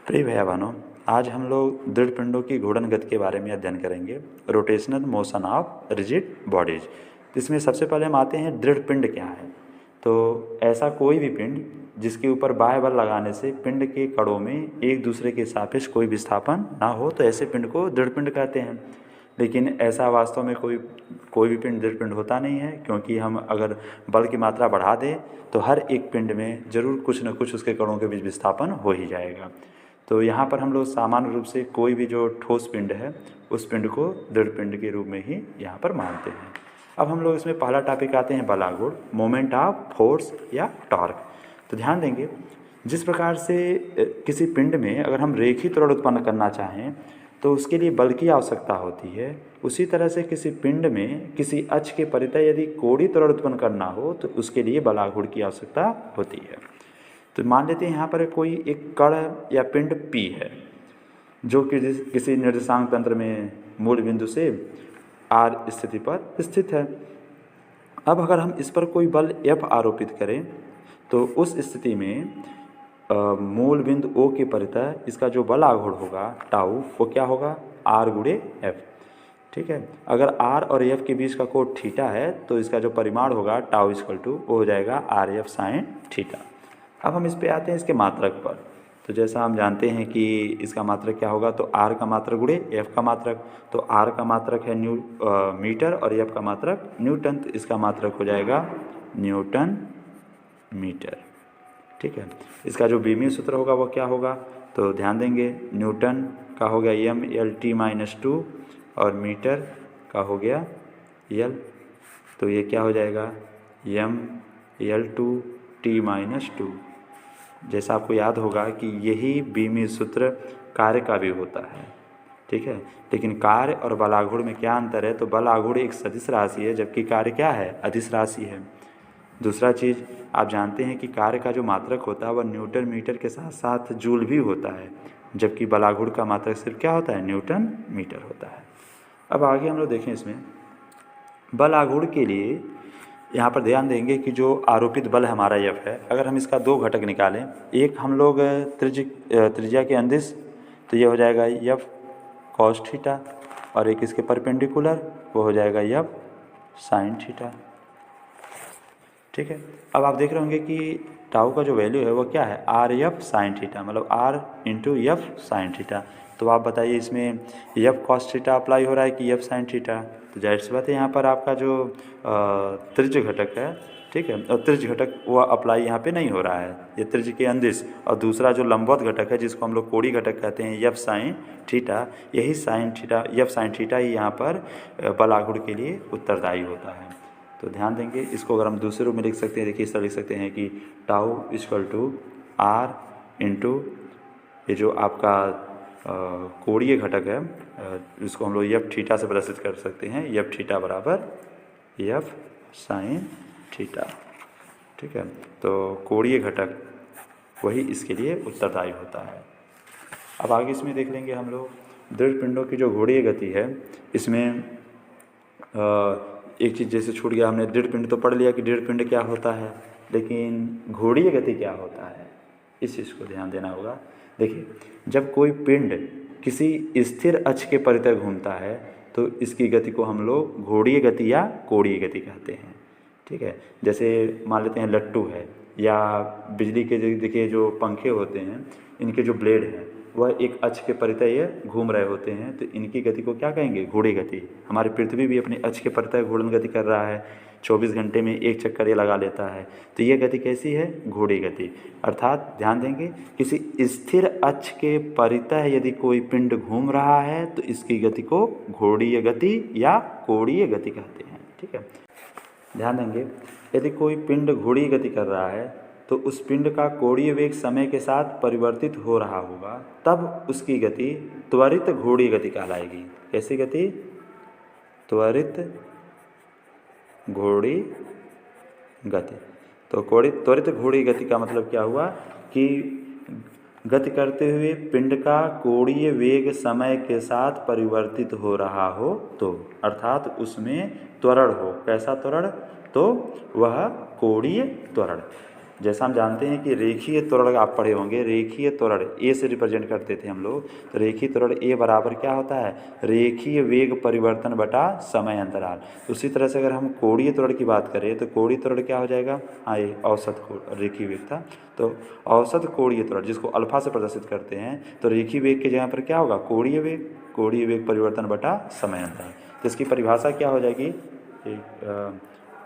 प्रिय भैया बहनों, आज हम लोग दृढ़ पिंडों की घूर्णन गति के बारे में अध्ययन करेंगे। Rotational motion of rigid bodies. इसमें सबसे पहले हम आते हैं दृढ़ पिंड क्या है। तो ऐसा कोई भी पिंड जिसके ऊपर बाह्य बल लगाने से पिंड के कणों में एक दूसरे के सापेक्ष कोई विस्थापन ना हो, तो ऐसे पिंड को दृढ़ पिंड कहते हैं। लेकिन ऐसा वास्तव में कोई भी पिंड दृढ़ पिंड होता नहीं है, क्योंकि हम अगर बल की मात्रा बढ़ा दें तो हर एक पिंड में जरूर कुछ न कुछ उसके कणों के बीच विस्थापन हो ही जाएगा। तो यहाँ पर हम लोग सामान्य रूप से कोई भी जो ठोस पिंड है उस पिंड को दृढ़ पिंड के रूप में ही यहाँ पर मानते हैं। अब हम लोग इसमें पहला टॉपिक आते हैं बलागुण, मोमेंट ऑफ फोर्स या टॉर्क। तो ध्यान देंगे, जिस प्रकार से किसी पिंड में अगर हम रेखीय त्वरण उत्पन्न करना चाहें तो उसके लिए बल की आवश्यकता होती है, उसी तरह से किसी पिंड में किसी अक्ष के परितः यदि कोणीय त्वरण उत्पन्न करना हो तो उसके लिए बलागुण की आवश्यकता होती है। तो मान लेते हैं यहाँ पर कोई एक कण या पिंड P है जो कि किसी निर्देशांक तंत्र में मूल बिंदु से R स्थिति पर स्थित है। अब अगर हम इस पर कोई बल F आरोपित करें तो उस स्थिति में मूल बिंदु O के परितः इसका जो बल आघूर्ण होगा टाउ, वो क्या होगा R गुणे F। ठीक है, अगर R और F के बीच का कोण थीटा है तो इसका जो परिमाण होगा टाउ इक्वल टू वो हो जाएगा RF साइन थीटा। अब हम इस पे आते हैं इसके मात्रक पर। तो जैसा हम जानते हैं कि इसका मात्रक क्या होगा, तो R का मात्रक गुणे F का मात्रक। तो R का मात्रक है मीटर और F का मात्रक न्यूटन, तो इसका मात्रक हो जाएगा न्यूटन मीटर। ठीक है, इसका जो बीमीय सूत्र होगा वो क्या होगा, तो ध्यान देंगे न्यूटन का हो गया M/L/T-2 और मीटर का हो गया L, तो ये क्या हो जाएगा M/L/T-2। जैसा आपको याद होगा कि यही बीमीय सूत्र कार्य का भी होता है। ठीक है, लेकिन कार्य और बलाघूर्ण में क्या अंतर है, तो बलाघूर्ण एक सदिश राशि है जबकि कार्य क्या है, अदिश राशि है। दूसरा चीज़ आप जानते हैं कि कार्य का जो मात्रक होता है वह न्यूटन मीटर के साथ साथ जूल भी होता है, जबकि बलाघूर्ण का मात्रक सिर्फ क्या होता है, न्यूटन मीटर होता है। अब आगे हम लोग देखें इसमें बलाघूर्ण के लिए यहाँ पर ध्यान देंगे कि जो आरोपित बल हमारा F है, अगर हम इसका दो घटक निकालें, एक हम लोग त्रिज्या के अंदिश, तो ये हो जाएगा F cos थीटा, और एक इसके परपेंडिकुलर वो हो जाएगा F sin थीटा। ठीक है, अब आप देख रहे होंगे कि टाउ का जो वैल्यू है वो क्या है, RF sin थीटा, मतलब R into F sin theta. तो आप बताइए इसमें F cos थीटा अप्लाई हो रहा है कि F sin थीटा, तो जाहिर सी बात है यहाँ पर आपका जो त्रिज्य घटक है, ठीक है, और त्रिज्य घटक वो अप्लाई यहाँ पे नहीं हो रहा है, ये त्रिज्य के अंदिश। और दूसरा जो लंबवत घटक है जिसको हम लोग कोणीय घटक कहते हैं F sin थीटा, यही sin theta F sin theta ही यहाँ पर बलाघूर्ण के लिए उत्तरदायी होता है। तो ध्यान देंगे, इसको अगर हम दूसरे रूप में लिख सकते हैं, देखिए इस तरह लिख सकते हैं कि tau equal to R into ये जो आपका कोणीय घटक है, इसको हम लोग F थीटा से प्रदर्शित कर सकते हैं, F थीटा बराबर F साइन थीटा। ठीक है, तो कोणीय घटक वही इसके लिए उत्तरदायी होता है। अब आगे इसमें देख लेंगे हम लोग दृढ़ पिंडों की जो घूर्णीय गति है, इसमें एक चीज़ जैसे छूट गया, हमने दृढ़ पिंड तो पढ़ लिया कि दृढ़ पिंड क्या होता है, लेकिन घूर्णीय गति क्या होता है, इस चीज़ को ध्यान देना होगा। देखिए, जब कोई पिंड किसी स्थिर अक्ष के परितः घूमता है तो इसकी गति को हम लोग घूर्णीय गति या कोणीय गति कहते हैं। ठीक है, जैसे मान लेते हैं लट्टू है या बिजली के देखिए जो पंखे होते हैं, इनके जो ब्लेड हैं वह एक अक्ष के परितः ये घूम रहे होते हैं, तो इनकी गति को क्या कहेंगे, घूर्णी गति। हमारी पृथ्वी भी अपने अक्ष के परितः घूर्णन गति कर रहा है, 24 घंटे में एक चक्कर ये लगा लेता है, तो ये गति कैसी है, घूर्णी गति। अर्थात ध्यान देंगे, किसी स्थिर अक्ष के परितः यदि कोई पिंड घूम रहा है तो इसकी गति को घूर्णीय गति या कोणीय गति कहते हैं। ठीक है, ध्यान देंगे, यदि कोई पिंड घूर्णीय गति कर रहा है तो उस पिंड का कोणीय वेग समय के साथ परिवर्तित हो रहा होगा, तब उसकी गति त्वरित घूर्णीय गति कहलाएगी। कैसी गति, त्वरित घूर्णी गति। तो त्वरित घूर्णी गति का मतलब क्या हुआ कि गति करते हुए पिंड का कोणीय वेग समय के साथ परिवर्तित हो रहा हो, तो अर्थात उसमें त्वरण हो। कैसा त्वरण, तो वह कोणीय त्वरण। जैसा हम जानते हैं कि रेखीय त्वरण आप पढ़े होंगे, रेखीय त्वरण ए से रिप्रेजेंट करते थे हम लोग। तो रेखीय त्वरण ए बराबर क्या होता है, रेखीय वेग परिवर्तन बटा समय अंतराल। उसी तरह से अगर हम कोणीय त्वरण की बात करें तो कोणीय त्वरण क्या हो जाएगा, हाँ ये औसत रेखीय वेग था, तो औसत कोणीय त्वरण जिसको अल्फा से प्रदर्शित करते हैं, तो रेखीय वेग की जगह पर क्या होगा, कोणीय वेग परिवर्तन बटा समय अंतराल। तो इसकी परिभाषा क्या हो जाएगी,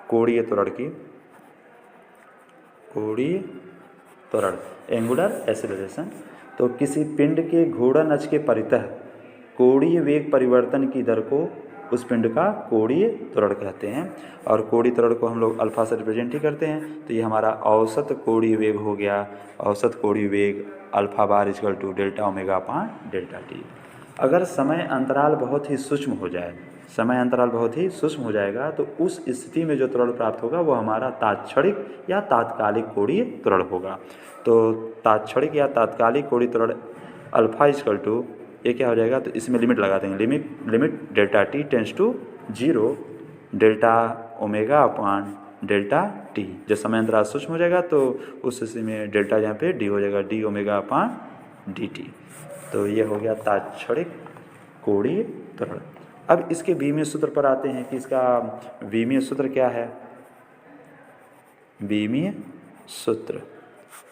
कोणीय त्वरण की, कोणीय त्वरण एंगुलर एक्सेलरेशन। तो किसी पिंड के घूर्णन अक्ष के परितः कोणीय वेग परिवर्तन की दर को उस पिंड का कोणीय त्वरण कहते हैं। और कोणीय त्वरण को हम लोग अल्फा से रिप्रेजेंट ही करते हैं। तो ये हमारा औसत कोणीय वेग हो गया, औसत कोणीय वेग alpha bar equal to delta omega upon delta T. अगर समय अंतराल बहुत ही सूक्ष्म हो जाए, समय अंतराल बहुत ही सूक्ष्म हो जाएगा, तो उस स्थिति में जो त्वरण प्राप्त होगा वो हमारा तात्क्षणिक या तात्कालिक कोणीय त्वरण होगा। तो तात्क्षणिक या तात्कालिक कोणीय त्वरण अल्फा इक्वल टू, ये क्या हो जाएगा, तो इसमें लिमिट लगा देंगे, limit delta T tends to 0 delta omega upon delta T. जब समय अंतराल सूक्ष्म हो जाएगा तो उस स्थिति में डेल्टा यहाँ पे डी हो जाएगा, डी ओमेगा अपान डी टी। तो ये हो गया तात्क्षणिक कोणीय त्वरण। अब इसके बीमीय सूत्र पर आते हैं कि इसका बीमीय सूत्र क्या है। बीमीय सूत्र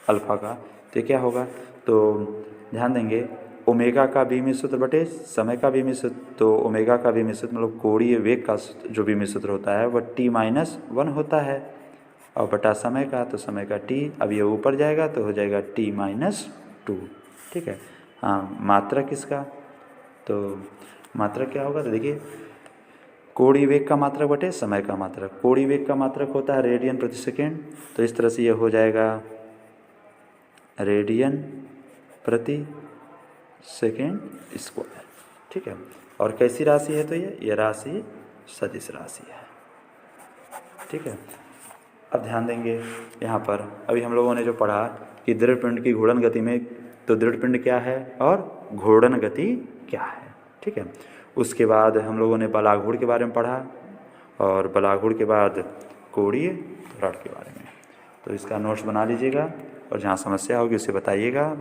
अल्फा का तो क्या होगा, तो ध्यान देंगे ओमेगा का बीमीय सूत्र बटे समय का बीमीय सूत्र। तो ओमेगा का बीमीय सूत्र मतलब कोणीय वेग का जो बीमीय सूत्र होता है वह t-1 होता है, और बटा समय का, तो समय का t, अब ये ऊपर जाएगा तो हो जाएगा t-2। ठीक है। हाँ, मात्रक इसका, तो मात्रक क्या होगा, तो देखिए कोणीय वेग का मात्रक बटे समय का मात्रक। कोणीय वेग का मात्रक होता है रेडियन प्रति सेकेंड, तो इस तरह से ये हो जाएगा रेडियन प्रति सेकेंड स्क्वायर। ठीक है। और कैसी राशि है, तो ये राशि सदिश राशि है। ठीक है। अब ध्यान देंगे यहाँ पर, अभी हम लोगों ने जो पढ़ा कि दृढ़ पिंड की घूर्णन गति में, तो दृढ़ पिंड क्या है और घूर्णन गति क्या है। ठीक है। उसके बाद हम लोगों ने बलाघूर्ण के बारे में पढ़ा, और बलाघूर्ण के बाद कोणीय त्वरण के बारे में। तो इसका नोट्स बना लीजिएगा, और जहाँ समस्या होगी उसे बताइएगा।